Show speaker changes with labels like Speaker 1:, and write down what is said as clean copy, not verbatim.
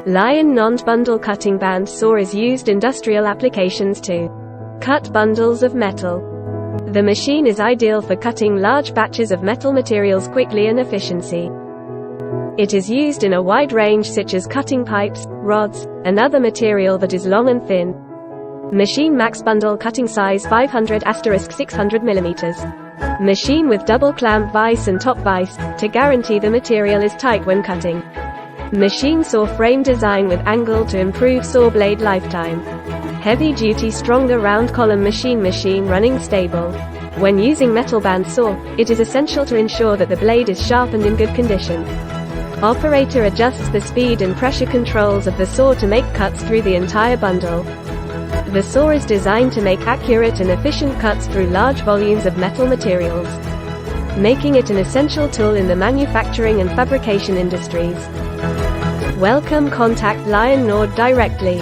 Speaker 1: Lion non-bundle cutting band saw is used industrial applications to cut bundles of metal. The machine is ideal for cutting large batches of metal materials quickly and efficiency. It is used in a wide range such as cutting pipes, rods, and other material that is long and thin. Machine max bundle cutting size 500*600 mm. Machine with double clamp vise and top vise, to guarantee the material is tight when cutting. Machine saw frame design with angle to improve saw blade lifetime. Heavy duty stronger round column machine running stable. When using metal band saw, it is essential to ensure that the blade is sharp and in good condition. Operator adjusts the speed and pressure controls of the saw to make cuts through the entire bundle. The saw is designed to make accurate and efficient cuts through large volumes of metal materials, making it an essential tool in the manufacturing and fabrication industries. Welcome, contact Lion Nord directly.